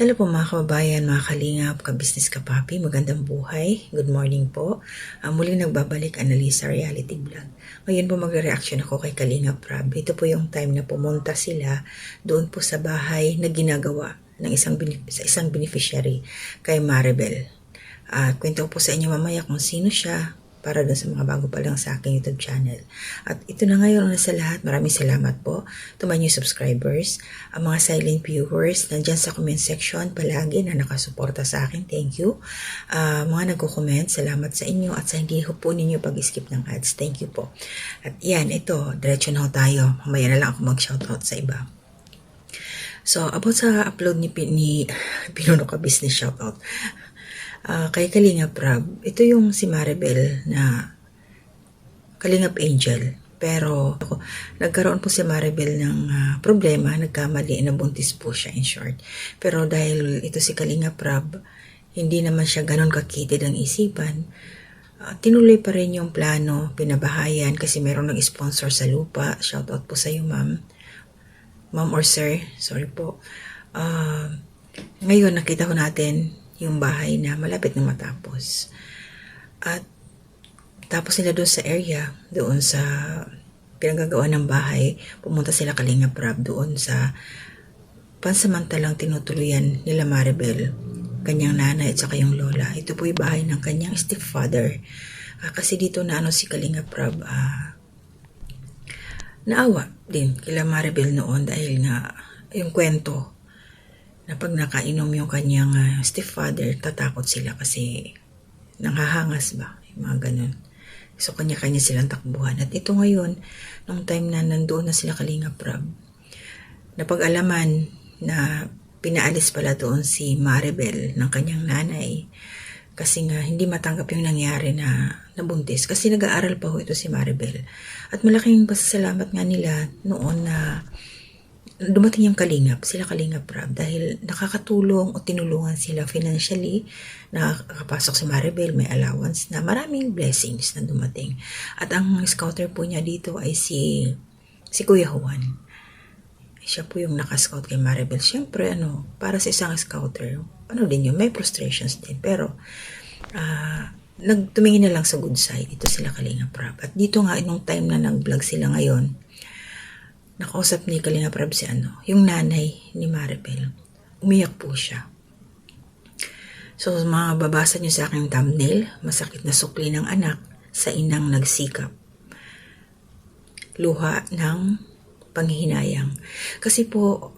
Hello po mga kababayan, mga kalingap, ka-business ka-papi, magandang buhay. Good morning po. Muling nagbabalik Annalisa Reality Vlog. Ngayon po magre-reaction ako kay Kalingap Rab. Ito po yung time na pumunta sila doon po sa bahay na ginagawa ng isang beneficiary kay Maribel. Kwento ko po sa inyo mamaya kung sino siya, para dun sa mga bago pa lang sa aking YouTube channel. At ito na ngayon sa lahat. Maraming salamat po to my new subscribers, ang mga silent viewers nandyan sa comment section palagi na nakasuporta sa akin. Thank you. Mga nagko-comment, salamat sa inyo at sa hindi po ninyo pag-skip ng ads. Thank you po. At yan, ito, diretso na ho tayo. Mamaya na lang ako mag-shoutout sa iba. So, about sa upload ni Pinuno Ka Business shoutout. Kay Kalingap Rab, ito yung si Maribel na Kalingap Angel. Pero nagkaroon po si Maribel ng problema, nagkamali, nabuntis po siya in short. Pero dahil ito si Kalingap Rab, hindi naman siya ganun kakitid ang isipan. Tinuloy pa rin yung plano, pinabahayan kasi merong nag-sponsor sa lupa. Shoutout po sa iyo, ma'am. Ma'am or sir, sorry po. Ngayon nakita ko natin yung bahay na malapit na matapos. At tapos sila doon sa area, doon sa pinagagawa ng bahay, pumunta sila Kalingap Rab doon sa pansamantalang tinutuluyan nila Maribel, kanyang nanay at saka yung lola. Ito po yung bahay ng kanyang stepfather. Kasi dito na si Kalingap Rab, naawa din kila Maribel noon dahil nga yung kwento na pag nakainom yung kanyang stepfather, tatakot sila kasi nanghahangas ba, yung mga ganun. So, kanya-kanya silang takbuhan. At ito ngayon, nung time na nandoon na sila Kalingap Rab, napag-alaman na pinaalis pala doon si Maribel ng kanyang nanay kasi nga hindi matanggap yung nangyari na nabuntis. Kasi nag-aaral pa ho ito si Maribel. At malaking pasasalamat nga nila noon na dumating yung sila Kalingap Rab dahil nakakatulong o tinulungan sila financially. Nakakapasok si Maribel, may allowance na maraming blessings na dumating. At ang scouter po niya dito ay si Kuya Juan. Siya po yung nakascout kay Maribel. Siyempre, para sa isang scouter, din yun, may frustrations din. Pero, nagtumingin na lang sa good side. Ito sila Kalingap Rab. At dito nga, nung time na nag-vlog sila ngayon, nakausap ni Kalingap Rab si yung nanay ni Maribel. Umiyak po siya. So, mababasa niyo sa aking thumbnail, masakit na sukli ng anak sa inang nagsikap. Luha ng panghihinayang. Kasi po,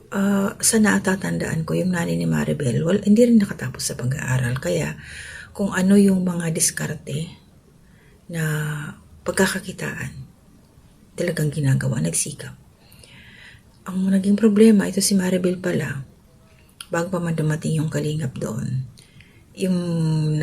sa naatatandaan ko, yung nanay ni Maribel, hindi rin nakatapos sa pag-aaral. Kaya, kung ano yung mga diskarte na pagkakakitaan, talagang ginagawa, nagsikap. Ang naging problema, ito si Maribel pala, bago pa man dumating yung Kalingap doon, yung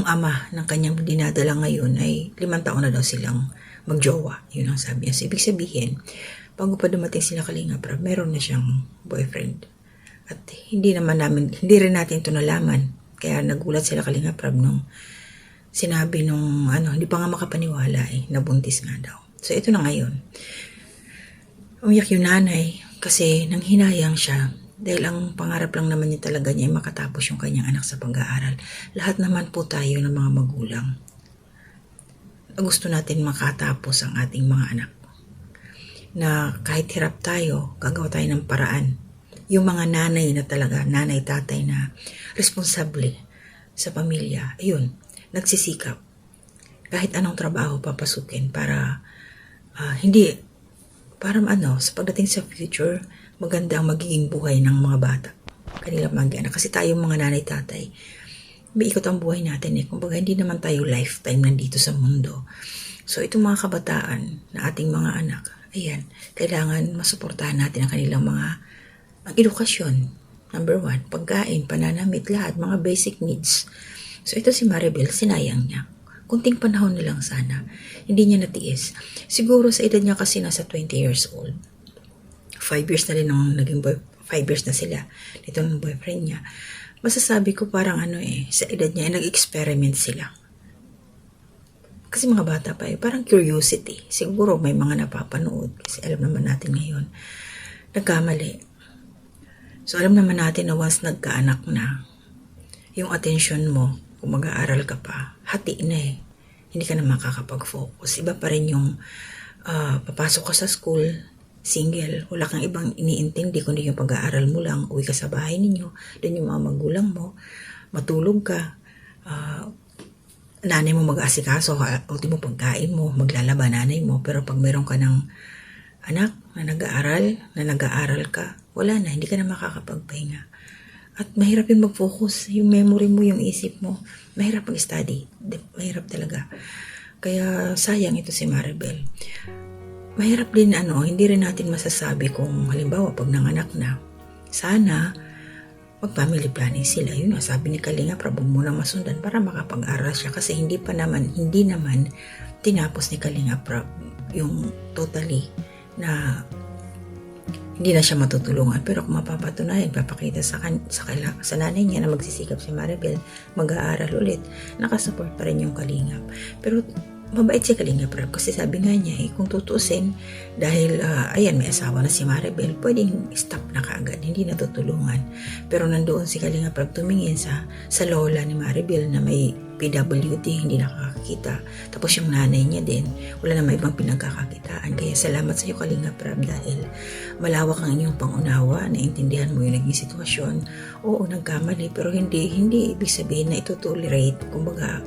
ama ng kanyang dinadala ngayon ay 5 taon na daw silang magjowa. Yun ang sabi niya. So, ibig sabihin, bago pa dumating sila Kalingap Rab, meron na siyang boyfriend. At hindi rin natin ito nalaman. Kaya nagulat sila Kalingap Rab nung sinabi nung hindi pa nga makapaniwala nabuntis nga daw. So, ito na ngayon. Umiyak yung nanay kasi nanghinayang siya dahil ang pangarap lang naman niya talaga niya ay makatapos yung kanyang anak sa pag-aaral. Lahat naman po tayo ng mga magulang. Gusto natin makatapos ang ating mga anak. Na kahit hirap tayo, gagawa tayo ng paraan. Yung mga nanay na talaga, nanay, tatay na responsable sa pamilya, ayun, nagsisikap. Kahit anong trabaho papasukin para sa pagdating sa future, maganda ang magiging buhay ng mga bata. Kanilang mga anak. Kasi tayong mga nanay, tatay, may ikot ang buhay natin Kumbaga, hindi naman tayo lifetime nandito sa mundo. So, itong mga kabataan na ating mga anak, ayan, kailangan masuportahan natin ang kanilang ang edukasyon. Number 1, pagkain, pananamit, lahat, mga basic needs. So, ito si Maribel, sinayang niya. Kunting panahon na lang sana. Hindi niya natiis. Siguro sa edad niya kasi nasa 20 years old. 5 years na rin nung 5 years na sila. Ito ng boyfriend niya. Masasabi ko parang sa edad niya nag-experiment sila. Kasi mga bata pa parang curiosity. Siguro may mga napapanood. Kasi alam naman natin ngayon. Nagkamali. So alam naman natin na once nagkaanak na, yung attention mo, kung mag-aaral ka pa, hati na eh. Hindi ka na makakapag-focus. Iba pa rin yung papasok ka sa school, single, wala kang ibang iniintindi kundi yung pag-aaral mo lang, uwi ka sa bahay ninyo, doon yung mga magulang mo, matulog ka, nanay mo mag-aasikaso, ultimo pagkain mo, maglalaba nanay mo, pero pag meron ka ng anak na nag-aaral ka, wala na, hindi ka na makakapagpahinga. At mahirap yung mag-focus, yung memory mo, yung isip mo, mahirap mag-study, mahirap talaga. Kaya sayang ito si Maribel. Mahirap din hindi rin natin masasabi kung halimbawa pag nanganak na, sana mag-family planning sila. Yun nga, sabi ni Kalinga, Prab, muna masundan para makapag-aral siya kasi hindi naman tinapos ni Kalinga Prab yung totally na hindi na siya matutulungan. Pero kung mapapatunayan, papakita sa nanay niya na magsisikap si Maribel, mag-aaral ulit, nakasupport pa rin yung Kalingap. Pero mabait si Kalingap Prab kasi sabi nga niya kung tutusin, dahil may asawa na si Maribel, pwedeng stop na kaagad, hindi natutulungan. Pero nandoon si Kalingap Prab tumingin sa lola ni Maribel na may PWD, hindi nakakakita. Tapos yung nanay niya din, wala na may ibang pinagkakakitaan. Kaya salamat sa iyo Kalingap Prab dahil malawak ang inyong pangunawa, naintindihan mo yung naging sitwasyon. Oo, nagkamali, pero hindi ibig sabihin na ito tolerate, kumbaga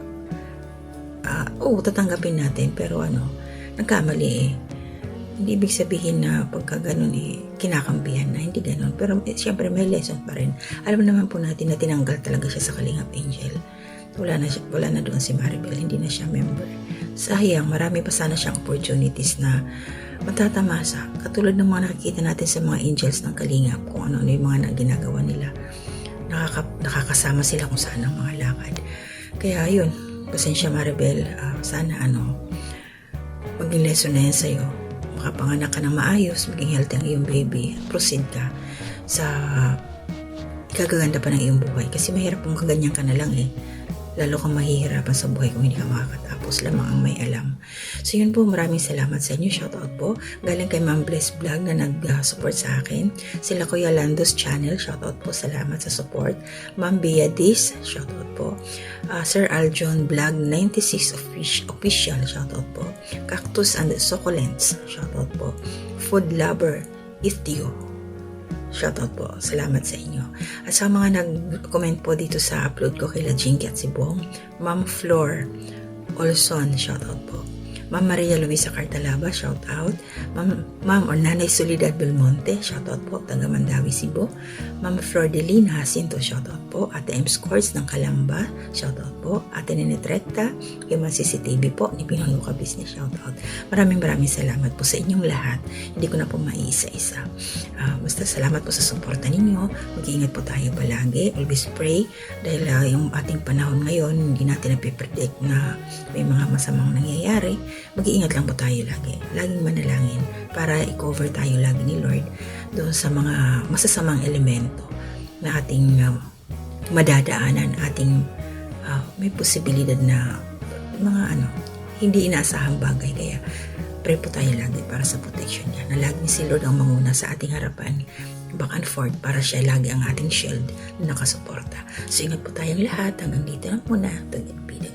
tatanggapin natin, pero nagkamali Hindi ibig sabihin na pagka ganun kinakampihan na, hindi ganun. Pero siyempre may lesson pa rin. Alam naman po natin na tinanggal talaga siya sa Kalingap Angel. Wala na doon si Maribel, hindi na siya member. Sayang, marami pa sana siyang opportunities na matatamasa. Katulad ng mga nakikita natin sa mga angels ng Kalingap, kung ano yung mga ginagawa nila. Nakakasama sila kung saan ang mga lakad. Kaya yun, pasensya Maribel, sana maging lesson na yan sa'yo. Makapanganak ka ng maayos, maging healthy ang iyong baby, proceed ka sa ikagaganda pa ng iyong buhay. Kasi mahirap kung kaganyan ka na lang lalo kang mahihirapan sa buhay kung hindi ka makakatapos, lamang ang may alam. So yun po, maraming salamat sa inyo. Shoutout po galing kay Ma'am Bless Vlog na nag-support sa akin. Sila Kuya Lando's channel, shoutout po, salamat sa support. Ma'am Bea Dis, shoutout po. Sir Aljon Vlog 96 official, shoutout po. Cactus and Succulents, shoutout po. Food Lover Istio, shoutout po, salamat sa inyo. At sa mga nag-comment po dito sa upload ko kay La Jinky at si Bong, Ma'am Flor Olson, shoutout po. Ma'am Maria Luisa Cartalaba, shoutout. Ma'am or Nanay Soledad Belmonte, shoutout po, taga Mandawi, Cebu. Ma'am Flor Delina Jacinto, shoutout po. Ate M. Scores ng Kalamba, shoutout po. Ate Nenet Recta, kay CCTV po, ni Pinong Luca Business, shoutout. Maraming salamat po sa inyong lahat. Hindi ko na po maiisa-isa. Basta salamat po sa suporta ninyo. Mag-iingat po tayo palagi. Always pray. Dahil yung ating panahon ngayon, hindi natin napipredict na may mga masamang nangyayari. Mag-iingat lang po tayo lagi. Laging manalangin para i-cover tayo lagi ni Lord doon sa mga masasamang elemento na ating madadaanan, ating may posibilidad na mga hindi inaasahang bagay. Kaya pray po tayo lagi para sa protection niya. Na laging si Lord ang manguna sa ating harapan, back and forth, para siya lagi ang ating shield na nakasuporta. So ingat po tayong lahat. Hanggang dito lang muna. Tagpili.